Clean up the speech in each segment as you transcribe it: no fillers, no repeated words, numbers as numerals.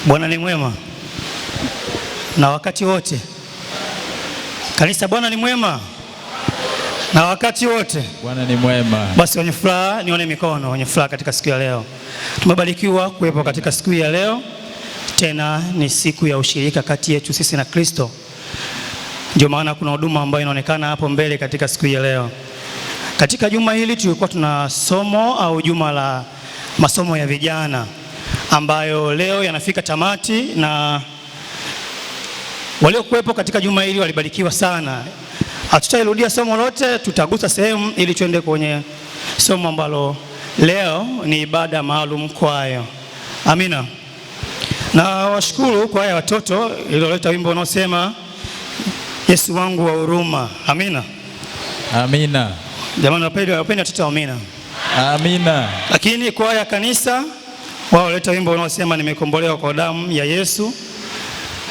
Bwana ni mwema na wakati wote. Kanisa, Bwana ni mwema na wakati wote. Bwana ni mwema. Basi wenye furaha nione mikono, wenye furaha katika siku ya leo. Tumebarikiwa kuwepo katika siku ya leo. Tena ni siku ya ushirika kati yetu sisi na Kristo. Ndio maana kuna huduma ambayo inaonekana hapo mbele katika siku ya leo. Katika juma hili tulikuwa tuna somo au juma la masomo ya vijana ambayo leo yanafika tamati, na waliokuwepo katika juma hili walibarikiwa sana. Hatutairudia somo lote, tutagusa sehemu ili tuende kwenye somo ambalo leo ni ibada maalum kwayo. Amina. Na washukuru kwa haya watoto iliyoleta wimbo unaosema Yesu wangu wa huruma. Amina. Amina. Jamani, wapende watoto, amina. Amina. Lakini kwa haya kanisa wao waleta wimbo unaosema nimekombolewa kwa damu ya Yesu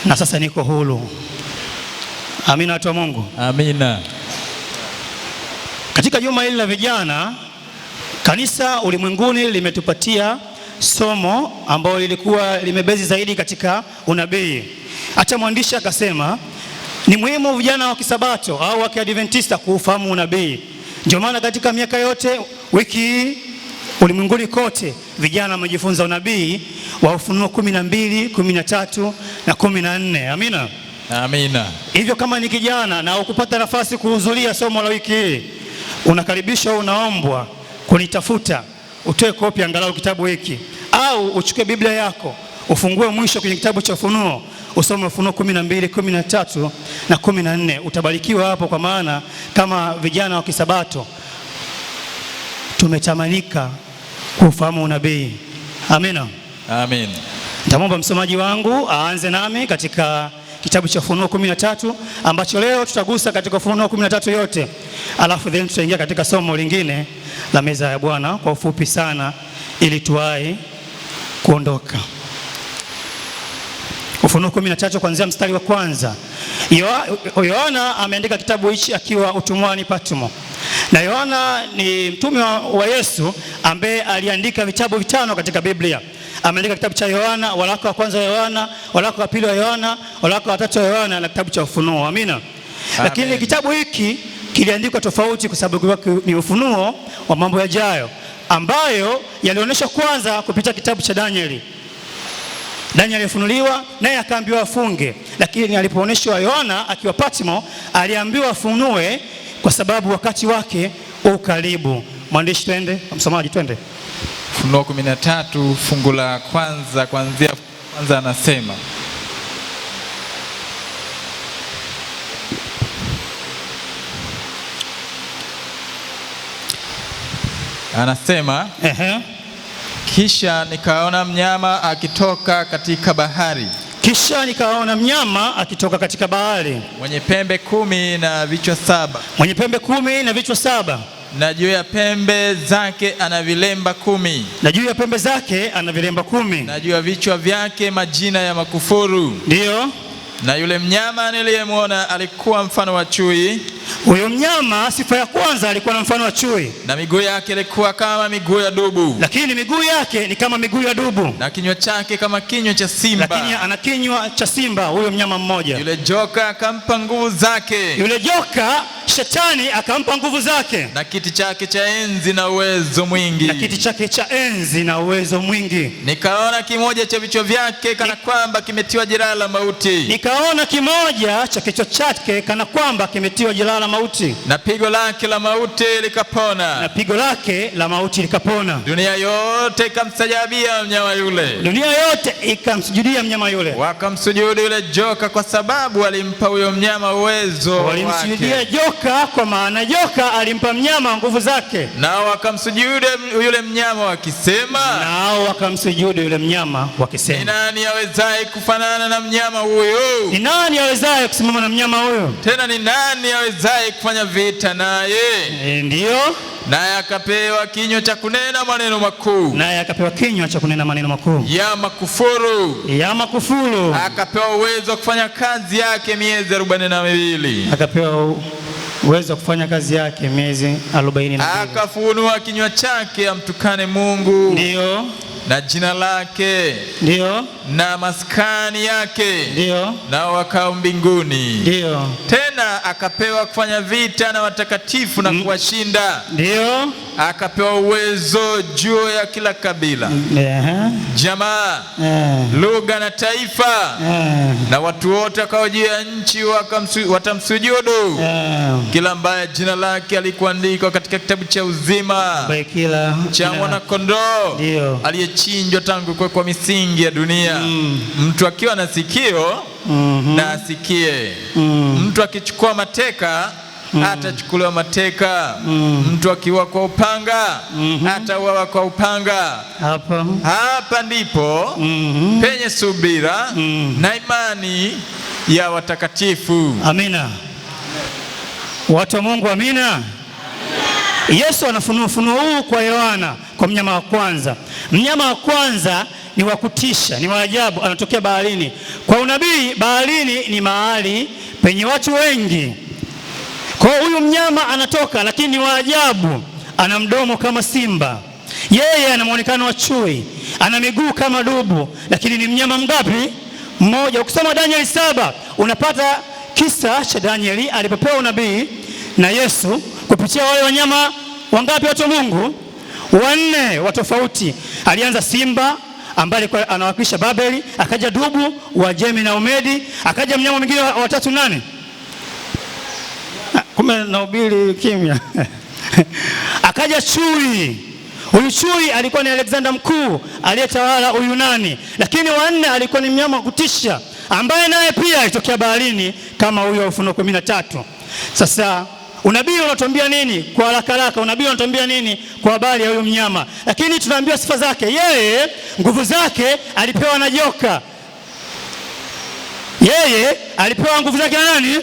na sasa niko huru. Amina, watu wa Mungu. Amina. Katika juma hili la vijana, kanisa ulimwenguni limetupatia somo ambalo lilikuwa limebezi zaidi katika unabii. Hata mwandishi akasema ni muhimu vijana wa Kisabato au wa Kiadventista kuufahamu unabii. Ndio maana katika miaka yote wiki hii ulimwenguni kote vijana wamejifunza unabii wa Ufunuo 12, 13 na 14. Amina. Amina. Hivyo kama ni kijana na ukupata nafasi kuhudhuria somo la wiki hii, unakaribishwa, unaombwa kunitafuta, utoe kopi angalau kitabu hiki, au uchukue Biblia yako ufungue mwisho kwenye kitabu cha Ufunuo usome Ufunuo 12, 13 na 14. Utabarikiwa hapo, kwa maana kama vijana wa Kisabato tumetamanika kufahamu unabii. Amina. Amen. Nitamwomba msomaji wangu aanze nami katika kitabu cha Ufunuo 13 ambacho leo tutagusa katika Ufunuo 13 yote, alafu then tutaingia katika somo lingine la meza ya Bwana kwa ufupi sana ili tuwahi kuondoka. Ufunuo 13 kuanzia mstari wa kwanza. Yohana ameandika kitabu hichi akiwa utumwani Patmo. Na Yohana ni mtume wa Yesu ambaye aliandika vitabu 5 katika Biblia. Ameandika kitabu cha Yohana, waraka wa kwanza wa Yohana, waraka wa pili wa Yohana, waraka wa tatu wa Yohana na kitabu cha Ufunuo. Amina. Amen. Lakini kitabu hiki kiliandikwa tofauti kwa sababu ni ufunuo wa mambo yajayo ambayo yalionyeshwa kwanza kupitia kitabu cha Danieli. Danieli alifunuliwa naye akaambiwa afunge, lakini alipoonyeshwa Yohana akiwa Patmo aliambiwa afunue kwa sababu wakati wake ukaribu. Mwandishi, twende, msomaji twende. Ufunuo 13 fungu la kwanza kuanzia kwanza anasema Kisha nikaona mnyama akitoka katika bahari. Kisha nikaona mnyama akitoka katika bahari, mwenye pembe 10 na vichwa 7. Mwenye pembe 10 na vichwa 7. Na juu ya pembe zake ana vilemba 10. Na juu ya pembe zake ana vilemba 10. Na juu ya vichwa vyake majina ya makufuru. Ndio. Na yule mnyama niliyemwona alikuwa mfano wa chui. Huyo mnyama sifa ya kwanza alikuwa na mfano wa chui. Na miguu yake ilikuwa kama miguu ya dubu. Lakini miguu yake ni kama miguu ya dubu. Na kinywa chake kama kinywa cha simba. Lakini ana kinywa cha simba huyo mnyama mmoja. Yule joka akampa nguvu zake. Yule joka Shetani akampa nguvu zake. Na kiti chake cha enzi na uwezo mwingi. Na kiti chake cha enzi na uwezo mwingi. Nikaona kimoja cha vichwa vyake kana kwamba kimetiwa jeraha la mauti. Nikaona kimoja cha kichwa chake kana kwamba kimetiwa jeraha la mauti. Na pigo lake la mauti likapona. Na pigo lake la mauti likapona. Dunia yote ikamsajabia mnyama yule. Dunia yote ikamsujudia mnyama yule. Wakamsujudu yule joka kwa sababu alimpa huyo mnyama uwezo wake. Walimsujudia joka kwa maana joka alimpa mnyama nguvu zake. Nao wakamsujudu yule mnyama wakisema. Ni nani awezaye kufanana na mnyama huyo? Ni nani awezaye kusimama na mnyama huyo? Tena ni nani awezaye kufanya vita naye? Ndio. Naye akapewa kinywa cha kunena maneno makuu. Naye akapewa kinywa cha kunena maneno makuu. Ya makufuru. Ya makufuru. Akapewa uwezo wa kufanya kazi yake miezi 42. Akapewa uwezo kufanya kazi yake miezi 42. Akafunua kinywa chake amtukane Mungu. Ndio. na jina lake ndio na maskani yake ndio nao wakao mbinguni. Ndio. Tena akapewa kufanya vita na watakatifu na kuwashinda. Ndio. Akapewa uwezo juu ya kila kabila, jamaa, lugha na taifa, na watu wote wakao juu ya nchi watamsujudu. Kila ambaye jina lake alikuandikwa katika kitabu cha uzima cha Mwana-Kondoo aliyechinjwa tangu kuwekwa misingi ya dunia. Mtu akiwa na sikio na asikie. Mtu akichukua mateka atachukuliwa mateka. Mtu akiwa kwa upanga atauawa kwa upanga. Hapa ndipo penye subira na imani ya watakatifu. Amina. Watu wa Mungu, amina. Yesu anafunua ufunuo huu kwa Yohana kwa mnyama wa kwanza. Mnyama wa kwanza ni wa kutisha, ni wa ajabu, anatokea baharini. Kwa unabii, baharini ni mahali penye watu wengi. Kwa huyu mnyama anatoka, lakini ni wa ajabu. Ana mdomo kama simba, yeye ana muonekano wa chui, ana miguu kama dubu, lakini ni mnyama mgapi? Mmoja. Ukisoma Danieli 7 unapata kisa cha Danieli alipopewa unabii na Yesu kupitia wale wanyama wangapi, watu wa Mungu? 4 wa tofauti. Alianza simba ambaye anawakilisha Babeli, akaja dubu, Uajemi na Umedi, akaja mnyama mwingine wa tatu nani? Kumbe nahubiri kimya. Akaja chui. Huyu chui alikuwa ni Alexander Mkuu aliyetawala Uyunani, lakini wa 4 alikuwa ni mnyama wa kutisha ambaye naye pia alitokea baharini kama huyo Ufunuo 13. Sasa unabii unatuambia nini? Kwa haraka unabii unatuambia nini kwa habari ya huyu mnyama? Lakini tunaambiwa sifa zake. Yeye nguvu zake alipewa na joka. Yeye alipewa nguvu zake na nani?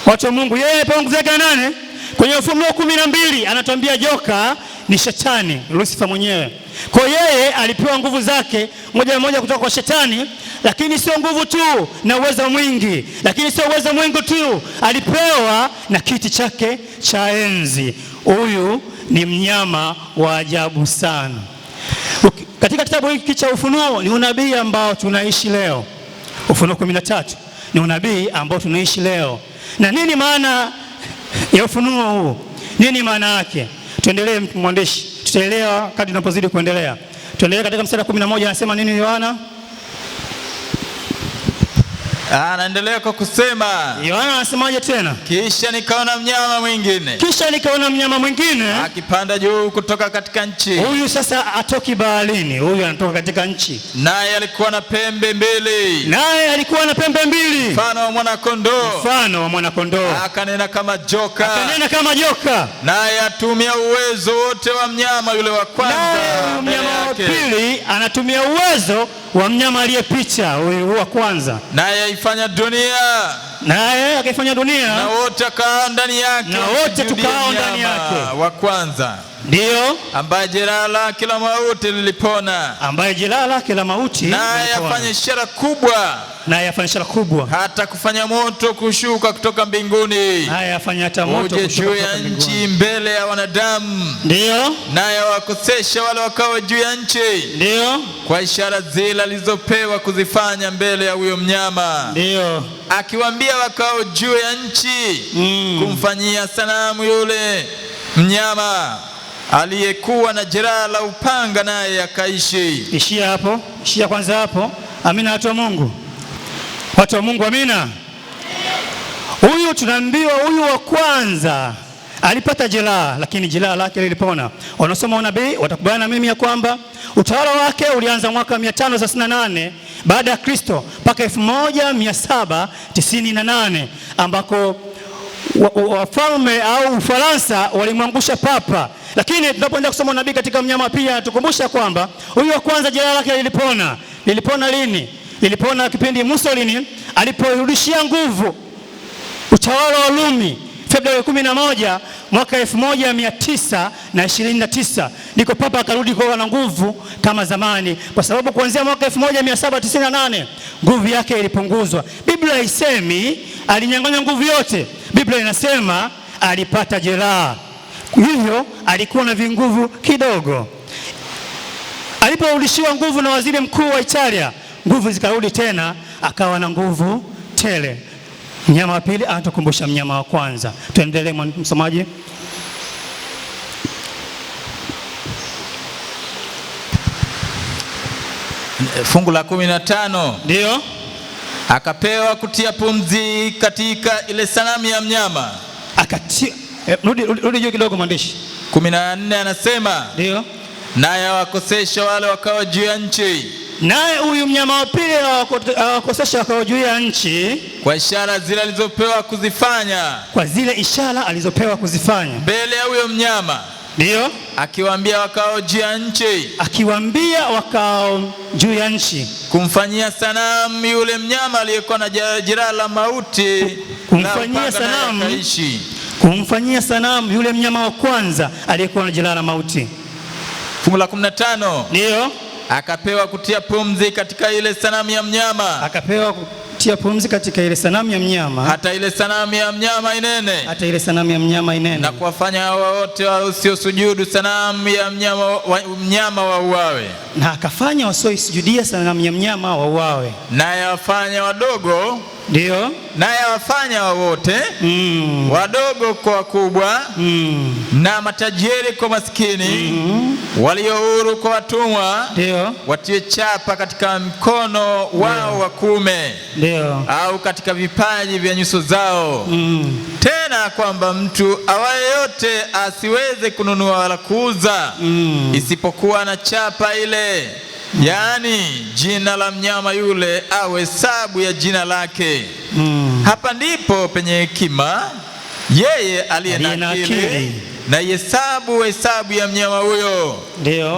Watu wa Mungu, yeye alipewa nguvu zake na nani? Kwenye Ufunuo 12 anatuambia joka ni Shetani, Lucifer mwenyewe. Kwa yeye alipewa nguvu zake moja moja kutoka kwa Shetani, lakini sio nguvu tu na uwezo mwingi. Lakini sio uwezo mwingi tu, alipewa na kiti chake cha enzi. Huyu ni mnyama wa ajabu sana. Katika kitabu hiki cha Ufunuo ni unabii ambao tunaishi leo. Ufunuo 13 ni unabii ambao tunaishi leo. Na nini maana ya ufunuo huu? Nini maana yake? Tuendelee mwandishi, tutaelewa kadri tunapozidi kuendelea. Tuendelee katika mstari wa 11, anasema nini Yohana? Anaendelea kwa kusema, Yohana anasemaje tena? Kisha nikaona mnyama mwingine akipanda juu kutoka katika nchi. Huyu sasa atoki baharini, huyu anatoka katika nchi. Naye alikuwa na pembe mbili. Mfano wa mwana-kondoo. Akanena kama joka. Naye atumia uwezo wote wa mnyama yule wa kwanza. Naye mnyama wa pili anatumia uwezo wa mnyama aliyepita, huyu wa kwanza. Naye akaifanya dunia. Na wote akaao ndani yake. Wa kwanza. Ndio. Ambaye jeraha lake la mauti lilipona. Naye afanya ishara kubwa. Hata kufanya moto kushuka kutoka mbinguni. Naye afanya hata moto kushuka juu ya nchi mbele ya wanadamu. Ndio. Naye wakosesha wale wakao juu ya nchi. Ndio. Kwa ishara zile alizopewa kuzifanya mbele ya huyo mnyama. Ndio. Akiwaambia wakao juu ya nchi kumfanyia sanamu yule mnyama aliyekuwa na jeraha la upanga, naye akaishi. Ishia kwanza hapo. Amina, watu wa Mungu. Amina. Huyu tunaambiwa huyu wa kwanza alipata jeraha, lakini jeraha lake lilipona. Wanasoma unabii watakubaliana na mimi ya kwamba utawala wake ulianza mwaka 538 baada ya Kristo mpaka 1798 ambako wafalme au Ufaransa walimwangusha papa. Lakini tunapoenda kusoma nabii katika mnyama pia tukumbusha kwamba huyu wa kwanza jeraha lake lilipona. Lilipona lini? Lilipona kipindi Mussolini aliporudishia nguvu utawala wa Rumi Februari 11 mwaka 1929, ndiko papa akarudi kwa na nguvu kama zamani, kwa sababu kuanzia mwaka 1798 nguvu yake ilipunguzwa. Biblia haisemi alinyang'anywa nguvu yote. Biblia inasema alipata jeraha, hivyo alikuwa na vinguvu kidogo. Aliporudishiwa nguvu na waziri mkuu wa Italia, nguvu zikarudi tena, akawa na nguvu tele. Mnyama wa pili anatukumbusha mnyama wa kwanza. Tuendelee msomaji. Fungu la 15. Ndio. Akapewa kutia pumzi katika ile sanamu ya mnyama. Akatia. Rudi juu kidogo mwandishi. 14 anasema. Ndio. Naye awakosesha wale wakao juu ya nchi. Naye huyu mnyama wa pili awakosesha wakao juu ya nchi kwa ishara zile alizopewa kuzifanya. Kwa zile ishara alizopewa kuzifanya mbele ya huyo mnyama. Ndio. Akiwaambia wakao juu ya nchi. Akiwaambia wakao juu ya nchi. Kumfanyia sanamu yule mnyama aliyekuwa na jeraha la mauti. Kumfanyia sanamu yule mnyama wa kwanza aliyekuwa na jeraha la mauti. Fungu la 15. Ndio. Akapewa kutia pumzi katika ile sanamu ya mnyama. Akapewa kutia pumzi katika ile sanamu ya mnyama. Hata ile sanamu ya mnyama inene. Hata ile sanamu ya mnyama inene. Na kuwafanya hao wote wasiosujudu sanamu ya mnyama wauawe. Na akafanya wasioisujudia sanamu ya mnyama wauawe. Naye awafanya wadogo. Ndio. Naye awafanya wote wadogo kwa wakubwa, na matajiri kwa maskini, walio huru kwa watumwa, watie chapa katika mkono wao wa kuume, au katika vipaji vya nyuso zao. Tena kwamba mtu awaye yote asiweze kununua wala kuuza, isipokuwa na chapa ile, yaani jina la mnyama yule au hesabu ya jina lake. Hapa ndipo penye hekima yeye aliye na akili na hesabu ya mnyama huyo.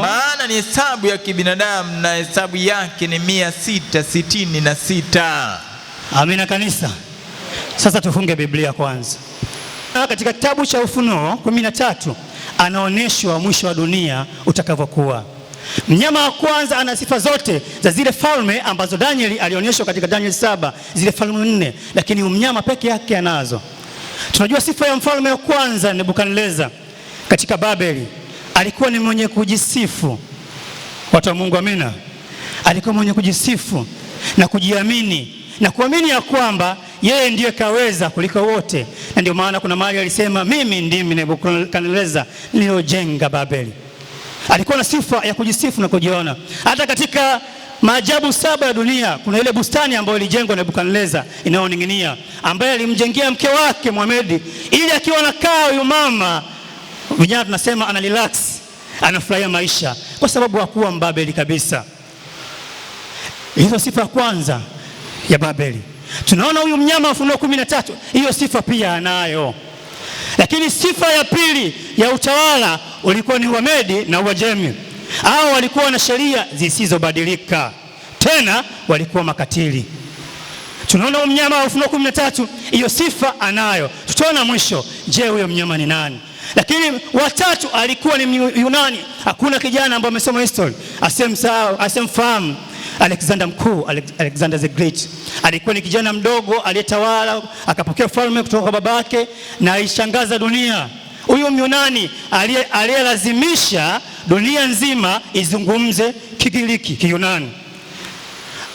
Maana ni hesabu ya kibinadamu, na hesabu yake ni 666. Amina kanisa. Sasa tufunge Biblia kwanza. Katika kitabu cha Ufunuo 13 anaonyeshwa mwisho wa dunia utakavyokuwa. Mnyama wa kwanza ana sifa zote za zile falme ambazo Danieli alionyeshwa katika Danieli 7, zile falme 4, lakini mnyama peke yake anazo. Tunajua sifa ya mfalme wa kwanza Nebukadneza katika Babeli, alikuwa ni mwenye kujisifu. Watu wa Mungu, amina. Alikuwa mwenye kujisifu na kujiamini na kuamini ya kwamba yeye ndiye kaweza kuliko wote, na ndio maana kuna mahali alisema, mimi ndimi Nebukadneza niliojenga Babeli. Alikuwa na sifa ya kujisifu na kujiona. Hata katika maajabu 7 ya dunia kuna ile bustani ambayo ilijengwa na Nebukadneza inayoning'inia, ambaye alimjengea mke wake Mohamedi, ili akiwa anakaa huyu mama, vijana tunasema ana relax, anafurahia maisha, kwa sababu hakuwa Mbabeli kabisa. Hiyo sifa ya kwanza ya Babeli. Tunaona huyu mnyama wa Ufunuo 13, hiyo sifa pia anayo. Lakini sifa ya pili ya utawala ulikuwa ni Wamedi na Uajemi. Hao walikuwa na sheria zisizobadilika, tena walikuwa makatili. Tunaona mnyama wa Ufunuo 13, hiyo sifa anayo. Tutaona mwisho, je, huyo mnyama ni nani? Lakini watatu alikuwa ni Yunani. Hakuna kijana ambaye amesoma history asemfahamu Alexander Mkuu, Alexander the Great. Alikuwa ni kijana mdogo aliyetawala, akapokea ufalme kutoka kwa babake na alishangaza dunia. Huyu Myunani aliyelazimisha dunia nzima izungumze Kigiriki, Kiyunani.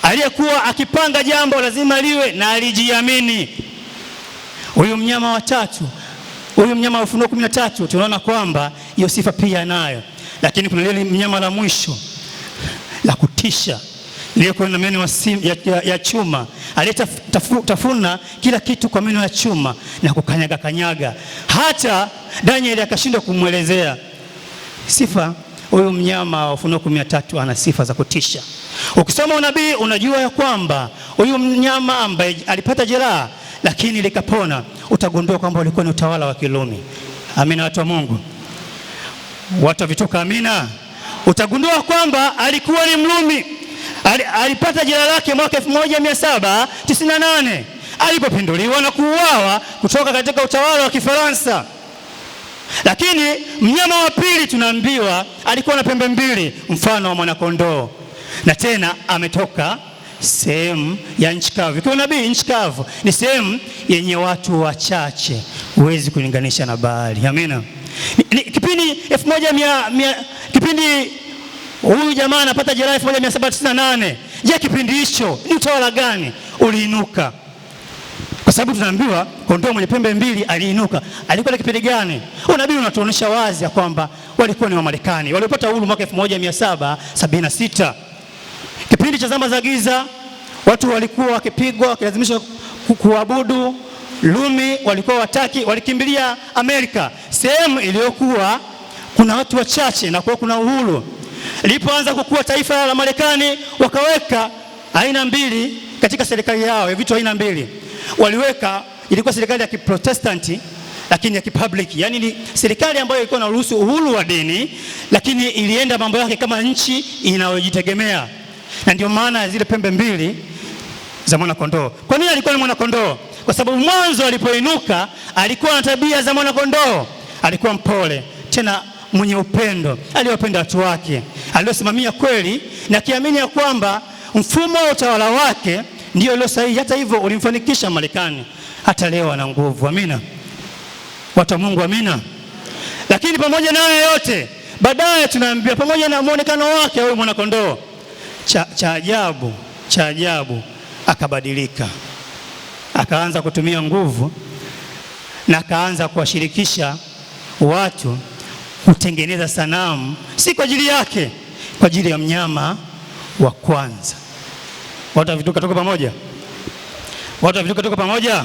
Aliyekuwa akipanga jambo lazima liwe na alijiamini. Huyu mnyama wa tatu, huyu mnyama wa Ufunuo 13, tunaona kwamba hiyo sifa pia nayo. Lakini kuna ile mnyama la mwisho la kutisha, ilikuwa na meno ya chuma, aliyetafuna kila kitu kwa meno ya chuma na kukanyaga. Hata Danieli akashindwa kumwelezea sifa. Huyu mnyama wa Ufunuo 13 ana sifa za kutisha. Ukisoma unabii unajua ya kwamba huyu mnyama ambaye alipata jeraha lakini likapona, utagundua kwamba ulikuwa ni utawala wa Kirumi. Amina, watu wa Mungu, watu vitoka, amina. Utagundua kwamba alikuwa ni Mrumi. Alipata jeraha lake mwaka 1798 alipopinduliwa na kuuawa kutoka katika utawala wa Kifaransa. Lakini mnyama wa pili tunaambiwa alikuwa na pembe mbili mfano wa mwanakondoo, na tena ametoka sehemu ya nchi kavu. Kwa nabii, nchi kavu ni sehemu yenye watu wachache, huwezi kulinganisha na bahari. Amina. Kipindi Huyu jamaa anapata jeraha 1798. Je, kipindi hicho ni utawala gani uliinuka? Kwa sababu tunaambiwa kondoo mwenye pembe mbili aliinuka. Alikuwa na kipindi gani? Unabii unatuonyesha wazi ya kwamba walikuwa ni Wamarekani waliopata uhuru mwaka 1776. Kipindi cha zama za giza, watu walikuwa wakipigwa, wakilazimishwa kuabudu Rumi, walikuwa wataki, walikimbilia Amerika, sehemu iliyokuwa kuna watu wachache na kwa kuna uhuru. Ilipoanza kukua taifa la Marekani, wakaweka aina mbili katika serikali yao, vitu aina mbili. Waliweka, ilikuwa serikali ya Kiprotestanti lakini ya kipublic, yani ni serikali ambayo ilikuwa inaruhusu uhuru wa dini lakini ilienda mambo yake kama nchi inayojitegemea. Na ndio maana zile pembe mbili za mwana kondoo. Kwa nini alikuwa ni mwana kondoo? Kwa sababu mwanzo alipoinuka alikuwa na tabia za mwana kondoo. Alikuwa mpole, tena mwenye upendo, aliwapenda watu wake, aliosimamia kweli na kiamini ya kwamba mfumo wa utawala wake ndio ulio sahihi. Hata hivyo ulimfanikisha Marekani hata leo ana nguvu. Amina. Watu wa Mungu, amina. Lakini pamoja na hayo yote, baadaye tunaambiwa pamoja na muonekano wake huyo mwana kondoo, cha ajabu akabadilika. Akaanza kutumia nguvu na akaanza kuwashirikisha watu kutengeneza sanamu, si kwa ajili yake, kwa ajili ya mnyama wa kwanza. Watu wa vituka tuko pamoja? Watu wa vituka tuko pamoja?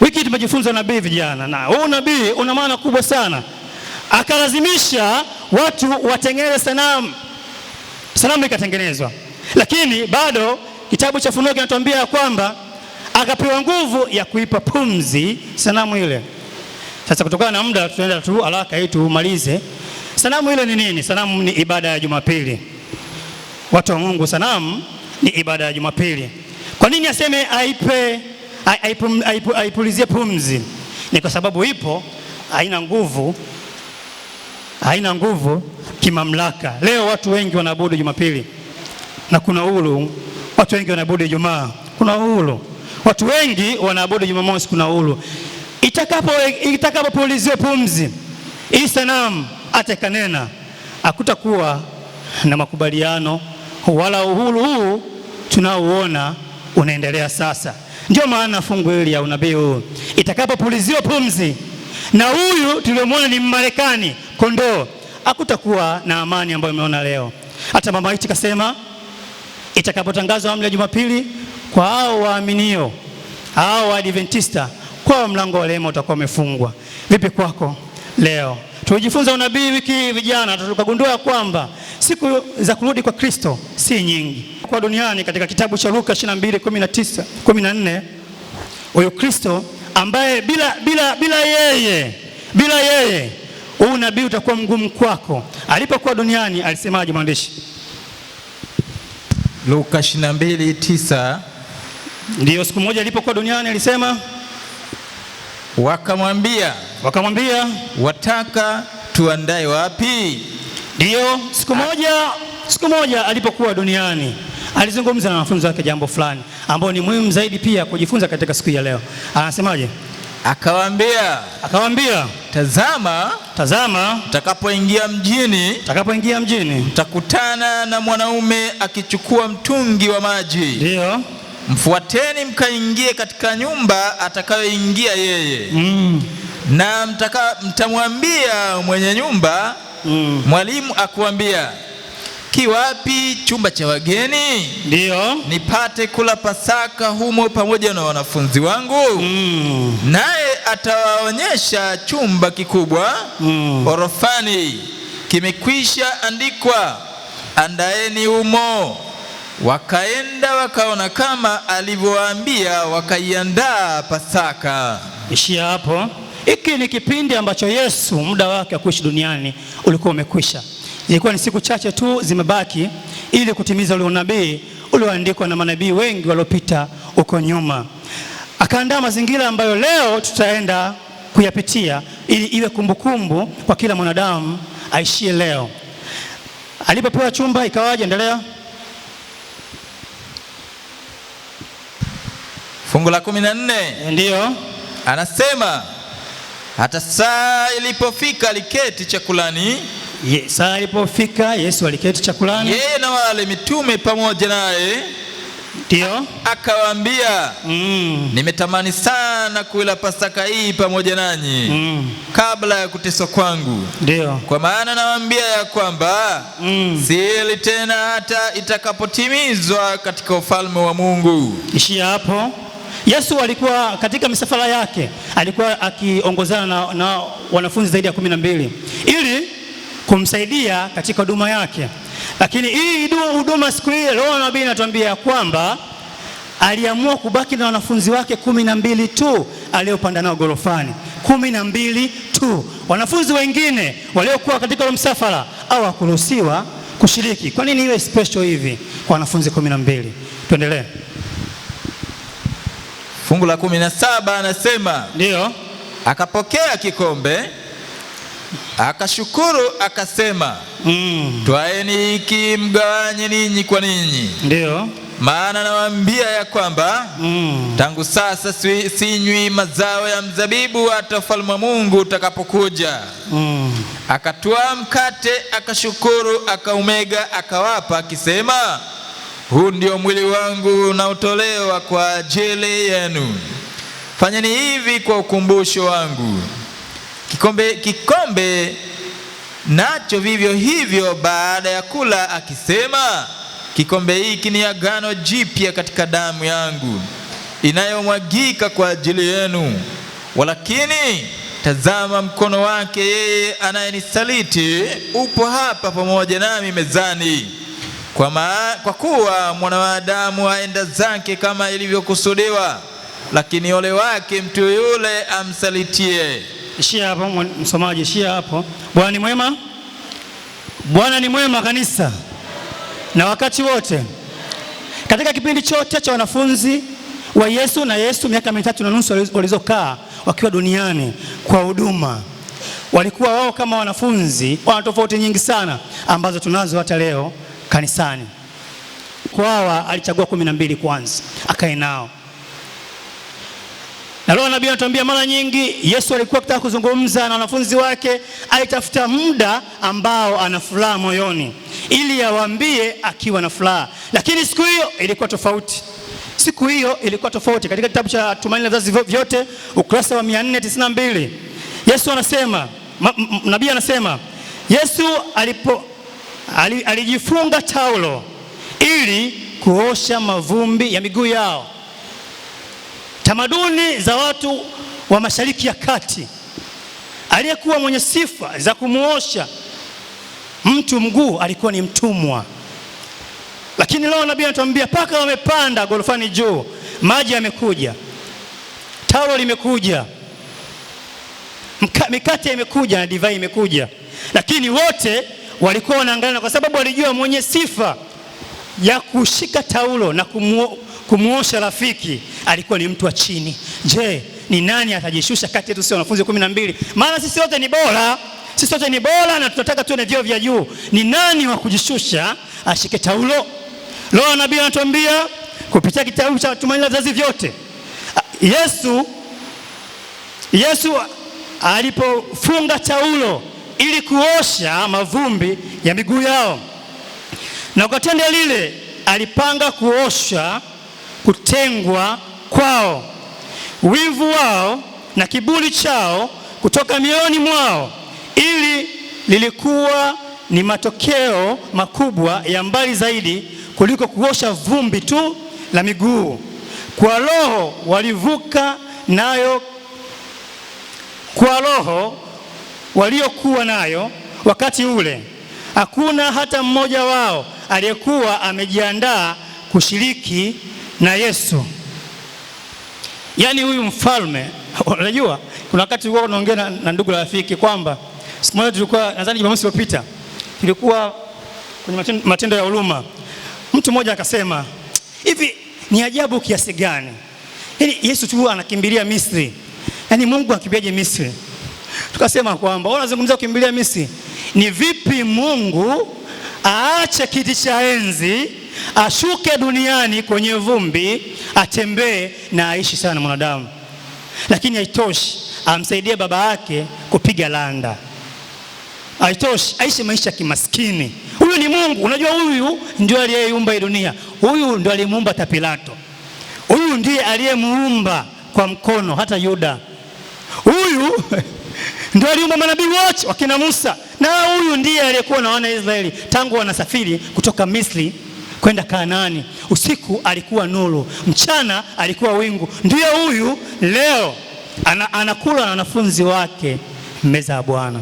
Wiki tumejifunza nabii vijana, na huu nabii una maana kubwa sana. Akalazimisha watu watengeneze sanamu. Sanamu ikatengenezwa. Lakini bado kitabu cha Ufunuo kinatuambia kwamba akapewa nguvu ya kuipa pumzi sanamu ile. Sasa kutokana na muda tunaenda tu haraka ili tumalize. Sanamu ile ni nini? Sanamu ni ibada ya Jumapili. Watu wa Mungu, sanamu ni ibada ya Jumapili. Kwa nini aseme aipulizie pumzi? Ni kwa sababu ipo, haina nguvu kimamlaka. Leo watu wengi wanaabudu Jumapili na kuna uhuru. Watu wengi wanaabudu Ijumaa, kuna uhuru. Watu wengi wanaabudu Jumamosi, kuna uhuru. Itakapopuliziwa pumzi hii sanamu, atakanena, hakutakuwa na makubaliano wala uhuru huu tunaoona unaendelea sasa. Ndio maana fungu hili ya unabii huu, itakapopuliziwa pumzi na huyu tuliyomwona ni Marekani kondoo, hakutakuwa na amani ambayo umeona leo. Hata mama Iti kasema itakapotangazwa amri ya Jumapili kwa hao waaminio, hao Adventista, kwa mlango wa rehema utakuwa umefungwa. Vipi kwako leo? Tulijifunza unabii wiki vijana, tukagundua kwamba siku za kurudi kwa Kristo si nyingi kwa duniani. Katika kitabu cha Luka 22:19-14, huyo Kristo ambaye bila yeye huu nabii utakuwa mgumu kwako. Alipokuwa duniani alisemaje mwandishi? Luka 22:9. Ndio, siku moja alipokuwa duniani alisema, wakamwambia wataka tuandae wapi? Ndio, siku moja alipokuwa duniani alizungumza na wanafunzi wake jambo fulani ambalo ni muhimu zaidi pia kujifunza katika siku ya leo. Anasemaje? Akawaambia, tazama, mtakapoingia mjini, mtakutana na mwanaume akichukua mtungi wa maji. Ndio. Mfuateni mkaingie katika nyumba atakayoingia yeye. Na mtamwambia mwenye nyumba, mwalimu akuambia, kiwapi chumba cha wageni? Ndio. Nipate kula Pasaka humo pamoja na wanafunzi wangu. Naye atawaonyesha chumba kikubwa, orofani, kimekwisha andikwa, andaeni humo. Wakaenda wakaona kama alivyowaambia, wakaiandaa Pasaka. Ishia hapo. Hiki ni kipindi ambacho Yesu muda wake wa kuishi duniani ulikuwa umekwisha. Ilikuwa ni siku chache tu zimebaki ili kutimiza ule unabii ulioandikwa na manabii wengi waliopita huko nyuma. Akaandaa mazingira ambayo leo tutaenda kuyapitia ili iwe kumbukumbu kwa kila mwanadamu aishie leo. Alipopewa chumba ikawaje? Endelea. Fungu la 14. Ndio. Anasema hata saa ilipofika aliketi chakulani. Saa alipofika Yesu aliketi chakulani, yeye na wale mitume pamoja naye. Ndio akawaambia, nimetamani sana kuila Pasaka hii pamoja nanyi kabla ya kuteswa kwangu. Ndio kwa maana nawaambia ya kwamba siili tena hata itakapotimizwa katika ufalme wa Mungu. Ishia hapo. Yesu alikuwa katika misafara yake, alikuwa akiongozana na wanafunzi zaidi ya 12 ili kumsaidia katika huduma yake. Lakini hii huduma siku ile Roho nabii anatuambia kwamba aliamua kubaki na wanafunzi wake 12 tu aliopanda nao gorofani. 12 tu. Wanafunzi wengine waliokuwa katika msafara hawakuruhusiwa kushiriki. Kwa nini iwe special hivi kwa wanafunzi 12? Tuendelee. Fungu la 17 anasema, ndio, akapokea kikombe, akashukuru, akasema, twaeni hiki mgawanye ninyi kwa ninyi. Ndio, maana nawaambia ya kwamba tangu sasa sinywi mazao ya mzabibu hata ufalme wa Mungu utakapokuja. Akatwaa mkate, akashukuru, akaumega, akawapa, akisema, huu ndio mwili wangu unaotolewa kwa ajili yenu. Fanyeni hivi kwa ukumbusho wangu. Kikombe nacho vivyo hivyo baada ya kula, akisema, kikombe hiki ni agano jipya katika damu yangu inayomwagika kwa ajili yenu. Walakini tazama, mkono wake yeye anayenisaliti upo hapa pamoja nami mezani. Kwa kuwa mwana wa Adamu aenda zake kama ilivyokusudiwa, lakini ole wake mtu yule amsalitie. Ishia hapo msomaji, ishia hapo. Bwana ni mwema. Bwana ni mwema kanisa, na wakati wote. Katika kipindi chote cha wanafunzi wa Yesu na Yesu miaka 3.5 walizokaa wakiwa duniani kwa huduma, walikuwa wao kama wanafunzi wana tofauti nyingi sana ambazo tunazo hata leo kanisani. Kwa hawa alichagua 12 kwanza akae nao. Na Roho nabii anatuambia mara nyingi Yesu alikuwa akitaka kuzungumza na wanafunzi wake, alitafuta muda ambao ana furaha moyoni ili awaambie akiwa na furaha. Lakini siku hiyo ilikuwa tofauti. Siku hiyo ilikuwa tofauti. Katika kitabu cha Tumaini la Vizazi Vyote ukurasa wa 492 Yesu anasema, nabii anasema, Yesu alijifunga taulo ili kuosha mavumbi ya miguu yao. Tamaduni za watu wa Mashariki ya Kati, aliyekuwa mwenye sifa za kumuosha mtu mguu alikuwa ni mtumwa. Lakini leo nabii anatuambia paka wamepanda gorofani juu, maji yamekuja, taulo limekuja, mikate imekuja na divai imekuja. Lakini wote walikuwa wanaangalia, kwa sababu walijua mwenye sifa ya kushika taulo na kumuosha rafiki alikuwa ni mtu wa chini. Je, ni nani atajishusha kati yetu sisi wanafunzi 12? Maana sisi wote ni bora. Sisi wote ni bora na tunataka tuwe na vyeo vya juu. Ni nani wa kujishusha ashike taulo? Roho nabii anatuambia kupitia kitabu cha Tumaini la Vizazi Vyote, Yesu alipofunga taulo ili kuosha mavumbi ya miguu yao, na kwa tendo lile alipanga kuosha kutengwa kwao, wivu wao na kiburi chao kutoka mioyoni mwao. Ili lilikuwa ni matokeo makubwa ya mbali zaidi kuliko kuosha vumbi tu la miguu. Kwa roho walivuka nayo, kwa roho waliokuwa nayo wakati ule, hakuna hata mmoja wao aliyekuwa amejiandaa kushiriki na Yesu. Yaani huyu mfalme, unajua kuna wakati tulikuwa tunaongea na ndugu rafiki kwamba siku moja tulikuwa, nadhani Jumamosi iliyopita, tulikuwa kwenye matendo ya huruma. Mtu mmoja akasema, hivi ni ajabu kiasi gani yaani Yesu tu anakimbilia Misri, yaani Mungu akimbiaje Misri? Tukasema kwamba wanazungumzia kukimbilia Misri, ni vipi Mungu aache kiti cha enzi ashuke duniani kwenye vumbi, atembee na aishi sana mwanadamu? Lakini haitoshi, amsaidie baba yake kupiga landa. haitoshi, aishi maisha ya kimaskini. Huyu ni Mungu. Unajua huyu ndio aliyeumba hii dunia. Huyu ndio aliyemuumba hata Pilato. Huyu ndiye aliyemuumba kwa mkono hata Yuda. Huyu ndio aliumba manabii wote wakina Musa. Na huyu ndiye aliyekuwa na wana Israeli tangu wanasafiri kutoka Misri kwenda Kanaani. Usiku alikuwa nuru, mchana alikuwa wingu. Ndiye huyu leo anakula na wanafunzi wake meza ya Bwana.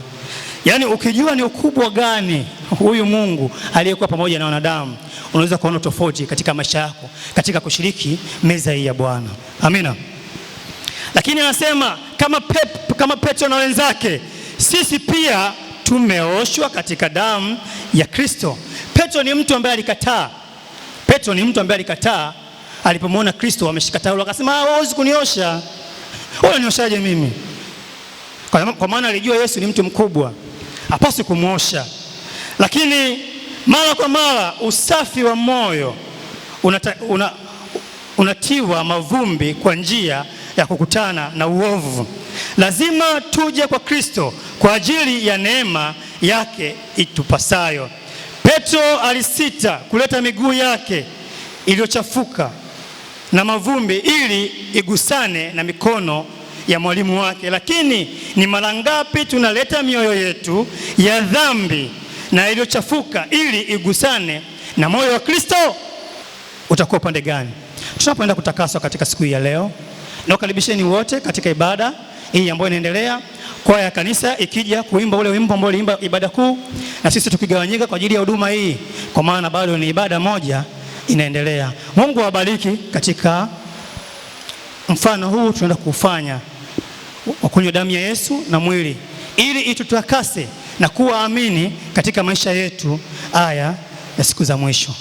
Yaani ukijua ni ukubwa gani huyu Mungu aliyekuwa pamoja na wanadamu, unaweza kuona tofauti katika maisha yako katika kushiriki meza hii ya Bwana. Amina. Lakini anasema kama Petro na wenzake, sisi pia tumeoshwa katika damu ya Kristo. Petro ni mtu ambaye alikataa alipomwona Kristo ameshika taulo, akasema hawezi kuniosha. Unanioshaje mimi? Kwa maana alijua Yesu ni mtu mkubwa, hapaswi kumwosha. Lakini mara kwa mara usafi wa moyo unatiwa mavumbi kwa njia ya kukutana na uovu. Lazima tuje kwa Kristo kwa ajili ya neema yake itupasayo. Petro alisita kuleta miguu yake iliyochafuka na mavumbi ili igusane na mikono ya mwalimu wake. Lakini ni mara ngapi tunaleta mioyo yetu ya dhambi na iliyochafuka ili igusane na moyo wa Kristo? Utakuwa upande gani? Tunapoenda kutakaswa katika siku hii ya leo, na ukaribisheni wote katika ibada hii ambayo inaendelea. Kwaya ya kanisa ikija kuimba ule wimbo ambao iliimba ibada kuu, na sisi tukigawanyika kwa ajili ya huduma hii, kwa maana bado ni ibada moja inaendelea. Mungu awabariki katika mfano huu tunaenda kufanya wa kunywa damu ya Yesu na mwili, ili itutakase na kuwa amini katika maisha yetu haya ya siku za mwisho.